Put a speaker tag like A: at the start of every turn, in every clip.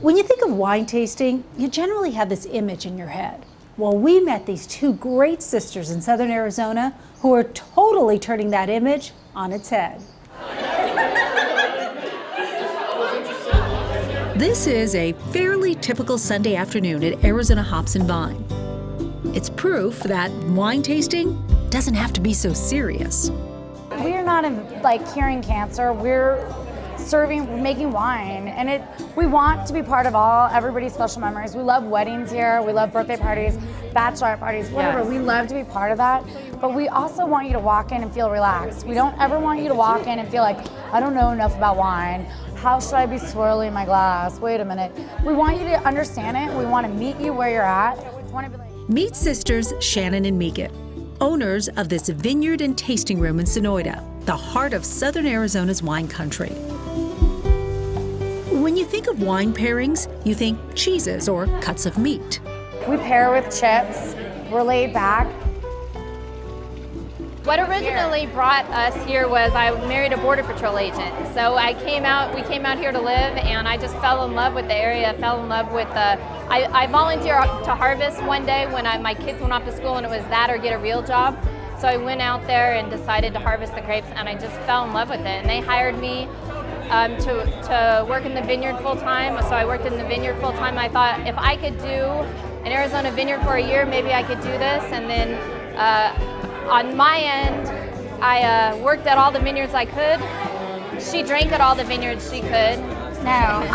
A: When you think of wine tasting, you generally have this image in your head. Well, we met these two great sisters in southern Arizona who are totally turning that image on its head. This is a fairly typical Sunday afternoon at Arizona Hops and Vine. It's proof that wine tasting doesn't have to be so serious.
B: We're not curing cancer. We're making wine, and we want to be part of everybody's special memories. We love weddings here. We love birthday parties, bachelorette parties, whatever. Yes. We love to be part of that, but we also want you to walk in and feel relaxed. We don't ever want you to walk in and feel like, I don't know enough about wine. How should I be swirling my glass? Wait a minute. We want you to understand it. We want to meet you where you're at.
A: Meet sisters Shannon and Megan, owners of this vineyard and tasting room in Sonoyta, the heart of southern Arizona's wine country. When you think of wine pairings, you think cheeses or cuts of meat.
B: We pair with chips. We're laid back.
C: What originally brought us here was I married a Border Patrol agent. So we came out here to live, and I just fell in love with the area, fell in love with I volunteered to harvest one day when my kids went off to school, and it was that or get a real job. So I went out there and decided to harvest the grapes, and I just fell in love with it. And they hired me to work in the vineyard full time. So I worked in the vineyard full time. I thought if I could do an Arizona vineyard for a year, maybe I could do this. And then on my end, I worked at all the vineyards I could. She drank at all the vineyards she could.
B: No,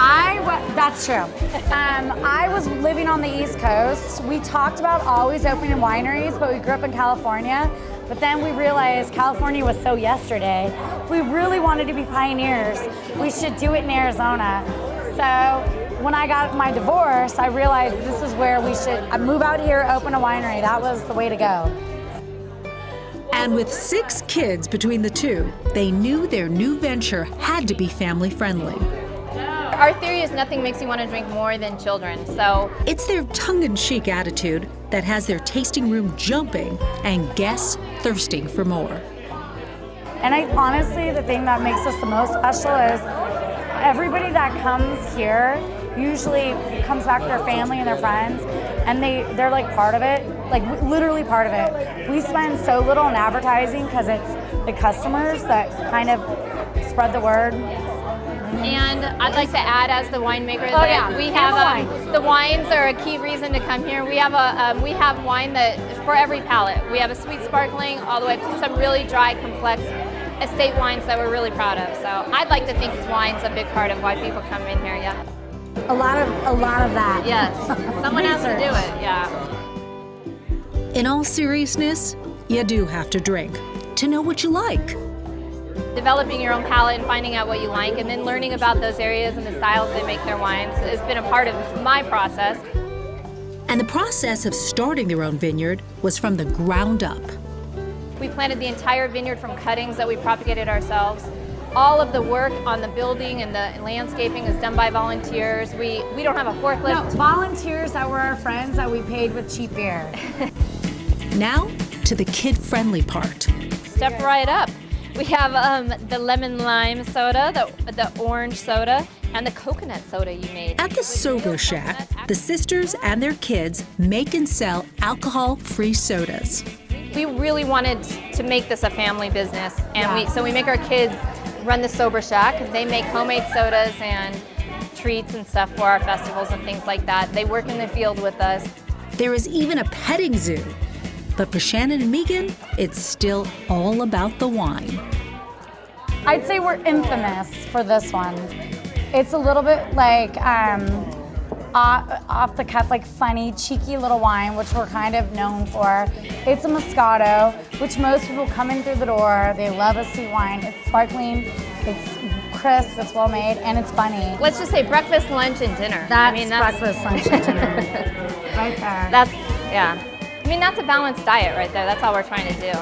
B: that's true. I was living on the East Coast. We talked about always opening wineries, but we grew up in California. But then we realized California was so yesterday. If we really wanted to be pioneers, we should do it in Arizona. So when I got my divorce, I realized this is where we should move out here, open a winery. That was the way to go.
A: And with 6 kids between the two, they knew their new venture had to be family friendly.
C: Our theory is nothing makes you want to drink more than children, so.
A: It's their tongue-in-cheek attitude that has their tasting room jumping and guests thirsting for more.
B: And honestly, the thing that makes us the most special is everybody that comes here usually comes back to their family and their friends, and they're like part of it, like literally part of it. We spend so little on advertising because it's the customers that kind of spread the word.
C: And I'd like to add, as the winemaker, we have the wines are a key reason to come here. We have wine that for every palate. We have a sweet sparkling all the way to some really dry, complex estate wines that we're really proud of. So I'd like to think wine's a big part of why people come in here. Yeah.
B: A lot of that.
C: Yes. Someone has to do it. Yeah.
A: In all seriousness, you do have to drink to know what you like.
C: Developing your own palate and finding out what you like, and then learning about those areas and the styles they make their wines has been a part of my process.
A: And the process of starting their own vineyard was from the ground up.
C: We planted the entire vineyard from cuttings that we propagated ourselves. All of the work on the building and the landscaping is done by volunteers. We don't have a forklift.
B: No, volunteers that were our friends that we paid with cheap beer.
A: Now to the kid-friendly part.
C: Step right up. We have the lemon lime soda, the orange soda, and the coconut soda you made.
A: At the Sober Shack, the sisters and their kids make and sell alcohol-free sodas.
C: We really wanted to make this a family business, and so we make our kids run the Sober Shack. They make homemade sodas and treats and stuff for our festivals and things like that. They work in the field with us.
A: There is even a petting zoo. But for Shannon and Megan, it's still all about the wine.
B: I'd say we're infamous for this one. It's a little bit like off the cuff, like funny, cheeky little wine, which we're kind of known for. It's a Moscato, which most people come in through the door. They love a sweet wine. It's sparkling, it's crisp, it's well made, and it's funny.
C: Let's just say breakfast, lunch, and dinner.
B: That's breakfast, lunch, and dinner. Right there.
C: Yeah. I mean, that's a balanced diet right there. That's all we're trying to do.